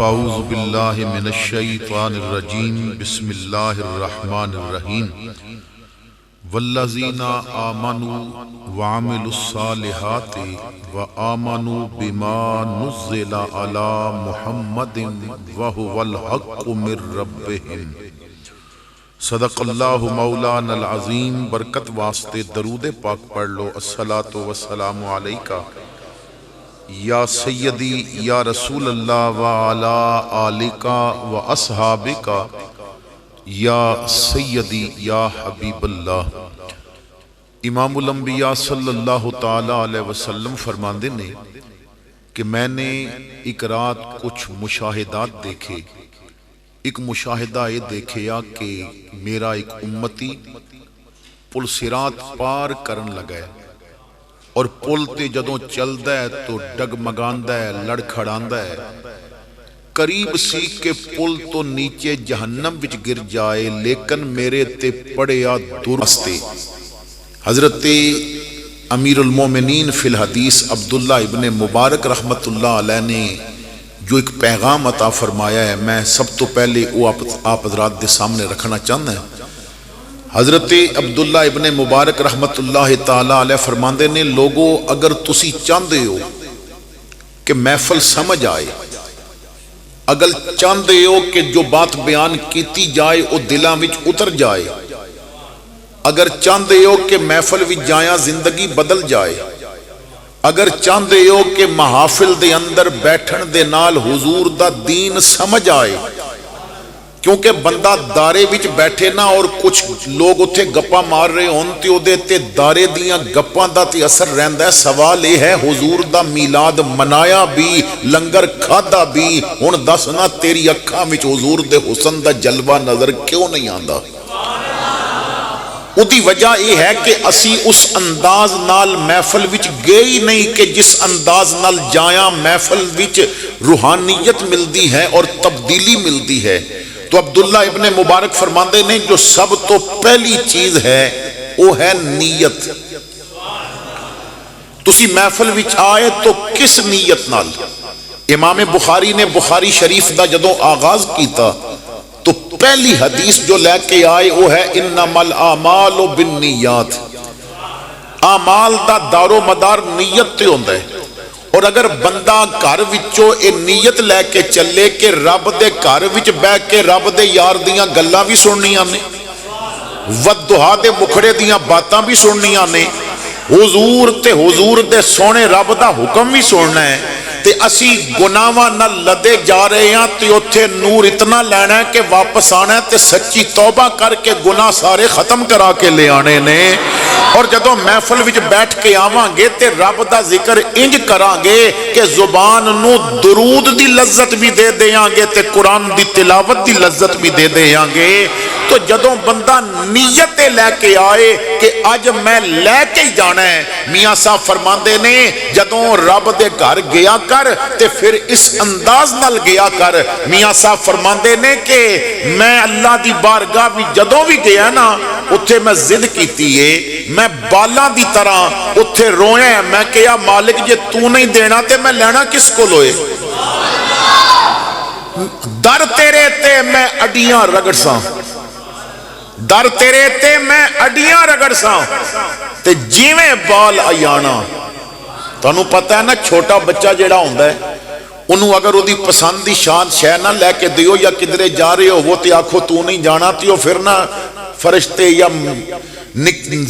फ़अऊज़ु बिल्लाहि मिनश्शैतानिर्रजीम बिस्मिल्लाहिर्रहमानिर्रहीम वल्लज़ीना आमनू वअमिलुस्सालिहाति व आमनू बिमा नुज़्ज़िला अला मुहम्मदिन व हुवल हक़्क़ु मिर रब्बिहिम। सदक़ल्लाहु मौलानल अज़ीम। बरकत वास्ते दरूद पाक पढ़ लो। अस्सलातु वस्सलामु अलैका या सय्यदी या रसूल अल्लाह व अला आलिका व अस्हाबिका या सय्यदी या हबीबल्लाह। इमामुल अंबिया सल्लल्लाहु ताला अलैहि वसल्लम फरमाते ने कि मैंने एक रात कुछ मुशाहिदात देखे। एक मुशाहिदा ये देखिया कि मेरा एक उम्मती पुल सिरात पार करन लगा है और पुल ते जदों चलदा है तो डगमगांदा है, लड़खड़ांदा है, करीब सी के पुल तो नीचे जहन्नम विच गिर जाए, लेकिन मेरे ते पड़िया दुरस्ते। हजरत अमीरुल मोमिनीन फिल हदीस अब्दुल्ला इब्ने मुबारक रहमतुल्लाह अलैह ने जो एक पैगाम अता फरमाया है, मैं सब तो पहले वो आप हजरात के सामने रखना चाहता है। हजरत अब्दुल्ला इब्ने मुबारक रहमतुल्लाह ताला अलैह फरमाते ने, लोगो अगर तुसी चाहते हो कि महफल समझ आए, अगर चाहते हो कि जो बात बयान की जाए वो दिलों में उतर जाए, अगर चाहते हो कि महफल विच जाया जिंदगी बदल जाए, अगर चाहते हो कि महाफिल दे अंदर बैठन दे नाल हुजूर दा दीन समझ आए, क्योंकि बंदा दारे विच बैठे ना और कुछ लोग उत्थे गप्पा मार रहे होन ते ओदे ते दारे दियां गप्पां दा ते असर रहिंदा है। सवाल यह है हुजूर दा मीलाद मनाया भी, लंगर खादा भी, हुण दस ना तेरी अखां विच हुजूर दे हुस्न दा जलवा नजर क्यों नहीं आंदा? उदी वजह यह है कि असी उस अंदाज नाल महफल विच गए ही नहीं कि जिस अंदाज नाल जाया महफल विच रूहानियत मिलती है और तब्दीली मिलती है। तो अब्दुल्ला इब्ने मुबारक फरमाते ने जो सब तो पहली चीज है वो है नीयत। तुसी महफल विच आए तो किस नीयत नाल? इमाम बुखारी ने बुखारी शरीफ दा जदों आगाज किया तो पहली हदीस जो लेके आए वो है इन्नमल आमालु बिन्नियात। आमाल दा दारो मदार नीयत ते होंदा है। और अगर बंदा घर विचों ये नीयत लैके चले कि रब दे घर विच बह के रब दे यार दियां गल्लां भी सुननियां ने, वद्दुहा दे मुखड़े दियां बातां भी सुननियां ने, हुजूर ते हुजूर दे सोने रब दा हुक्म भी सुनना है, ते असी गुनाहां नाल लदे जा रहे हैं ते उत्थे नूर इतना लेना है कि वापस आना है ते सच्ची तौबा करके गुनाह सारे खत्म करा के ले आने ने। और जदों महफल विच बैठ के आवांगे ते रब दा जिक्र इंज करांगे कि जुबान नूं दुरूद दी लज्जत भी दे देंगे ते कुरान दी तिलावत दी लज्जत भी दे देंगे। तो जदों बंदा नीयत लैके आए कि अज मैं लैके ही जाना है, मियाँ साहब फरमाते ने जदों रब दे घर गया कर ते फिर इस अंदाज नाल गया कर। मियाँ साहब फरमाते ने कि मैं अल्लाह दी बारगाह भी जदों भी गया ना उत्थे मैं जिद कीती है, मैं बालां दी तरह उत्थे रोया, मैं कहा मालिक जे तू नहीं देना ते मैं लेना किस को लोए? दर तेरे ते मैं अडियां रगड़ सा, दर तेरे ते मैं अडियां रगड़ सा ते जिवें बाल आयाना। तुहानू पता है ना छोटा बच्चा जिहड़ा हुंदा है उन्होंने अगर उहदी पसंद की शान शह ना लैके दिओ या किधरे जा रहे हो तो आखो तू नहीं जाना, तो फिर ना फरिश्ते या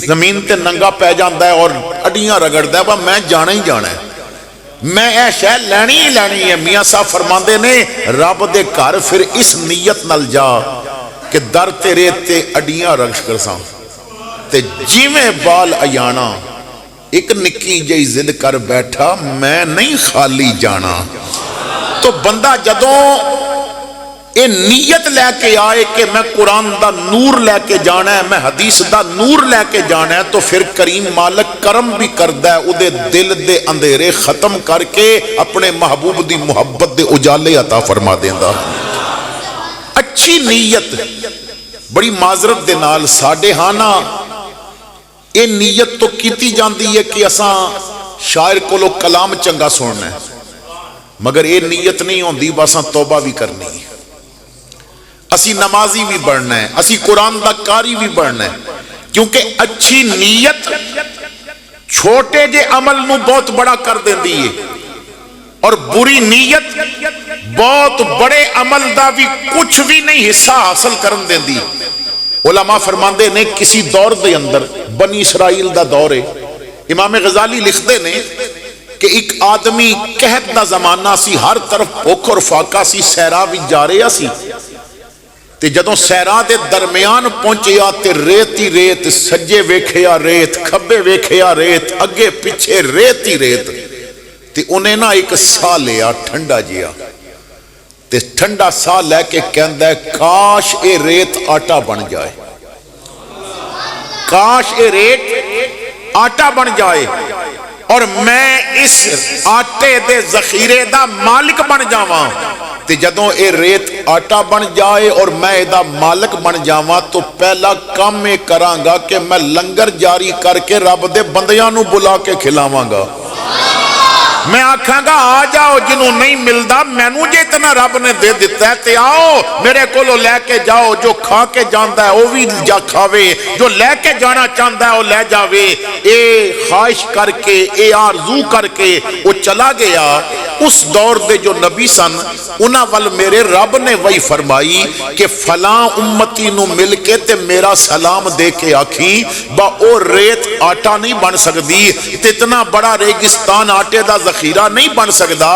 जमीन ते नंगा पै जाता है और अडियां रगड़दा है, मैं जाना ही जाना है, मैं यह शह लैनी ही लैनी है। मियाँ साहब फरमाते ने रब दे घर फिर इस नीयत नाल जा कि दर तेरे ते अडियां रगड़ सा ते जिवें बाल आयाना। एक निक्की जी जिद कर बैठा मैं नहीं खाली जाना। तो बंदा जदों ये नीयत लैके आए कि मैं कुरान दा नूर लैके जाना है, मैं हदीस दा नूर लैके जाना है, तो फिर करीम मालिक करम भी करदा है, उदे दिल दे अंधेरे खत्म करके अपने महबूब दी मुहब्बत दे उजाले अता फरमा देंदा। अच्छी नीयत बड़ी माजरत दे नाल साडे हाँ ना ये नीयत तो की जाती है कि असा शायर कोलों कलाम चंगा सुनना है, मगर ये नीयत नहीं होंदी बस तौबा भी करनी है, असी नमाजी भी बनना है, असी कुरान दा कारी भी बनना है। क्योंकि अच्छी नीयत छोटे जे अमल नू बहुत बड़ा कर देती है और बुरी नीयत बहुत बड़े अमल दा भी कुछ भी नहीं हिस्सा हासिल करन देती। उलमा फरमांदे ने किसी दौर दे अंदर बनी इसराइल दा दौर है, इमाम गजाली लिखते ने कि एक आदमी कहत दा जमाना सी, हर तरफ भुख और फाका सी, सैरा भी जा रहा सी ते जदों सैरा दे दरमियान पहुंचिया ते रेत ही रेत, सज्जे वेखिया रेत, खब्बे वेखिया रेत, अगे पिछे रेत ही रेत। ते उन्हें ना एक साह लिया ठंडा जिहा ते ठंडा साह लैके कहंदा काश ये रेत आटा बन जाए, काश ये रेत आटा बन जाए और मैं इस आटे दे जखीरे दा मालिक बन जावां। ते जदों ये रेत आटा बन जाए और मैं इहदा मालिक बन जावां तो पहला काम ये करांगा कि मैं लंगर जारी करके रब दे बंदियां नूं बुला के खिलावांगा। मैं आखांगा आ जाओ, जिन्हों नहीं मिलता मैनू जे इतना रब ने दे दिता है ते आओ मेरे को लैके जाओ। जो खा के जाता है वह भी जा खावे, जो लैके जाना चाहता है वह लै जावे। ये ख्वाहिश करके, ये आरजू करके वो चला गया। उस दौर दे जो नबी सन उन्हां वल मेरे रब ने वही फरमाई कि फलां उम्मती नू मिल के ते मेरा सलाम दे के आखी बा ओ रेत आटा नहीं बन सकती, इतना बड़ा रेगिस्तान आटे का जखीरा नहीं बन सकता,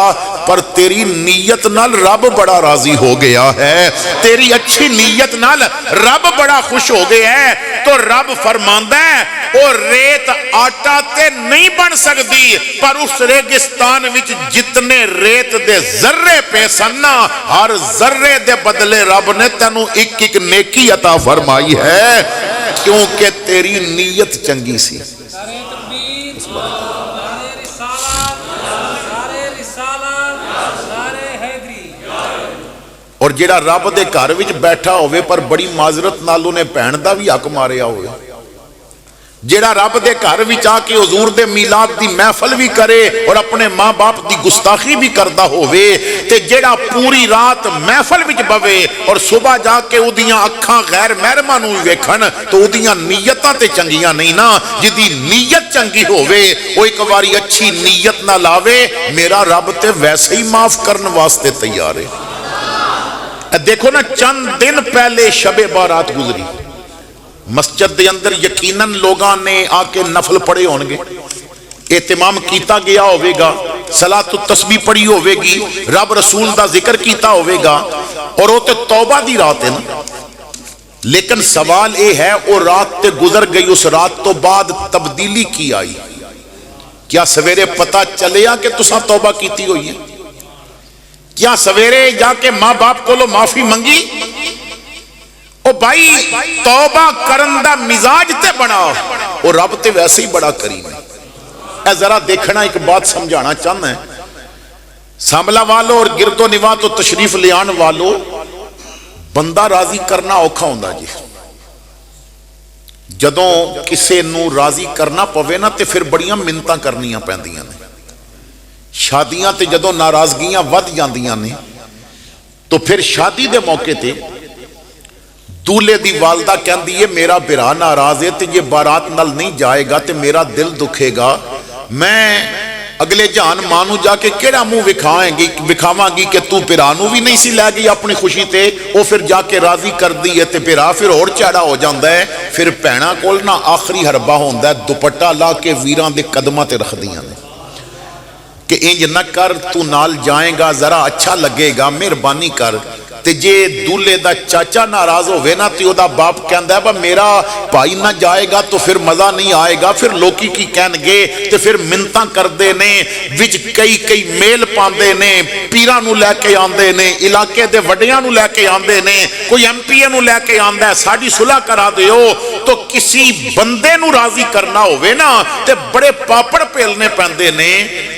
पर तेरी नीयत नाल रब बड़ा राजी हो गया है, तेरी अच्छी नीयत नाल रब बड़ा खुश हो गया है। तो रब फरमांदा है ओ रेत आटा ते नहीं बन सकती, पर उस रेगिस्तान विच जितने रेत दे जर्रे पे सन हर जर्रे दे बदले रब ने तेनू एक एक नेकी अता फरमाई है, क्योंकि तेरी नीयत चंगी सी। और जेड़ा रब दे घर विच बैठा होवे पर बड़ी माजरत नाल उन्हें भैन दा भी हक मारिया होवे, जेड़ा रब दे घर विच आके हुजूर दे मीलाद दी महफल भी करे और अपने मां बाप दी गुस्ताखी भी करदा होवे, ते जेड़ा पूरी रात महफल विच बवे और सुबह जाके उदियां अखां गैर महरमा नूं वेखण तो उदियां नीयतां ते चंगियां नहीं ना। जिदी नीयत चंगी होवे वो एक बारी अच्छी नीयत ना लावे, मेरा रब ते वैसे ही माफ करन वास्ते तैयार है। देखो ना, चंद दिन पहले शबे बारात गुजरी, मस्जिद के अंदर यकीनन लोगों ने आके नफल पढ़े होंगे, एहतमाम किया गया होगा, सलातु तस्बीह पढ़ी होगी, रब रसूल का जिक्र किया होगा, और वो तो तौबा दी रात है ना। लेकिन सवाल यह है वो रात तो गुजर गई, उस रात तो बाद तब्दीली की आई? क्या सवेरे पता चलिया कि तुसा तौबा की हुई है? क्या सवेरे जाके मां बाप को माफी मंगी? ओ भाई, तौबा करन दा मिजाज ते बना, और रब ते वैसे ही बड़ा करीम है। जरा देखना, एक बात समझाना चाहना है सामला वालों और गिरदो निवाह तो तशरीफ ले आने वालों, बंदा राजी करना औखा होंदा जी। जदों किसी नूं राजी करना पवे ना ते फिर बड़ियां मिन्नतां करनियां पैंदियां ने। शादियां ते जदों नाराजगियां वध जांदियां ने तो फिर शादी दे मौके ते दूल्हे दी वालदा कहती है मेरा बिरा नाराज है तो ये बारात नल नहीं जाएगा तो मेरा दिल दुखेगा, मैं अगले जहान मां नूं जाके केड़ा मुंह विखावांगी कि तू बिरा नूं भी नहीं सी लै गई अपनी खुशी ते। वो फिर जाके राजी करदी है तो बिरा फिर होर चैड़ा हो जाता है। फिर भैणां कोल ना आखिरी हरबा होंदा है, दुपट्टा ला के वीरां दे कदमां ते रखदियां ने कि इंज न कर, तू नाल जाएगा जरा अच्छा लगेगा, मेहरबानी कर। ते जे दूल्हे दा चाचा नाराज होवे ना तो ओदा बाप कहंदा है मेरा भाई ना जाएगा तो फिर मजा नहीं आएगा, फिर लोकी की कहणगे, ते फिर मिन्नतां करदे ने, विच कई कई मेल पांदे ने, पीरां नूं लैके आंदे ने, इलाके दे वड्डियां नूं लैके आंदे ने, कोई एमपीए नूं लैके आंदा है साडी सुलह करा दिओ। तो किसी बंदे नूं राजी करना होवे ना ते बड़े पापड़ पेलने पैंदे ने,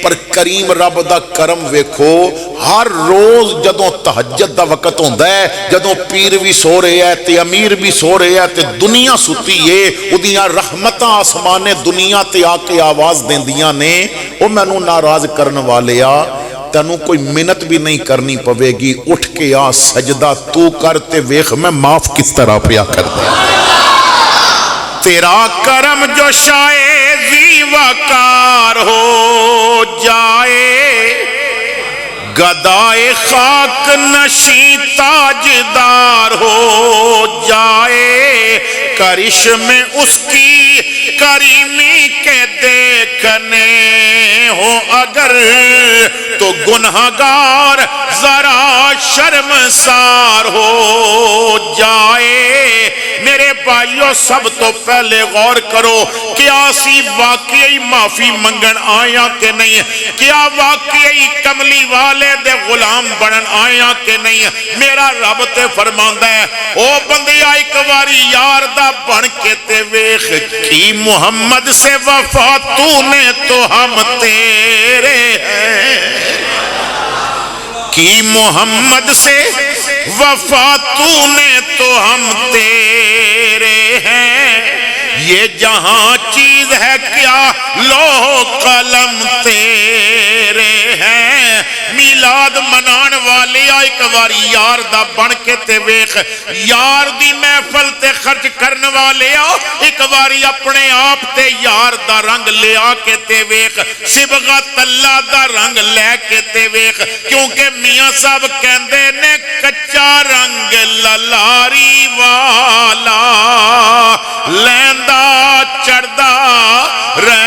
पर करीम रब दा करम वेखो, हर रोज जदों तहज्जुद दा वक्त होंदा है, जदों पीर भी सो रहे हैं ते अमीर भी सो रहे हैं ते दुनिया सुती है, उदियां रहमतां आसमाने दुनिया ते आके आवाज देंदियां ने, ओ मैनू नाराज करन वाले आ, तेनू कोई मिन्नत भी नहीं करनी पवेगी, उठ के आ सजदा तू कर ते वेख मैं माफ किस तरह पिया कर दिया। तेरा करम जो शाये जीवाकार हो जाए, गदाए खाक नशी ताजदार हो जाए, करिश्मे उसकी करीमी के देखने हो अगर तो गुनहगार जरा शर्मसार हो जाए। मेरे भाइयों सब तो पहले गौर करो, क्या सी वाकई माफी मंगन आया कि नहीं, क्या वाकई कमली वाले दे गुलाम बनन आया कि नहीं। मेरा रब ते फरमांदा है ओ बंदिया एक बारी यार दा बन के ते वेख, की मुहम्मद से वफा तूने तो हम तेरे हैं, की मोहम्मद से वफा तूने तो हम तेरे हैं। ये जहां चीज है क्या लोह कलम तेरे हैं। मिलाद मनान वाले एक बारी यार दा बन के ते वेख, यार दी महफल ते खर्च करने वाले एक बारी अपने आप ते यार दा रंग ले आके ते वेख, सिबगत अल्लाह दा रंग लैके ते वेख। क्योंकि मियां साहब कहंदे ने कच्चा रंग ललारी वाला लैंदा चढ़दा रह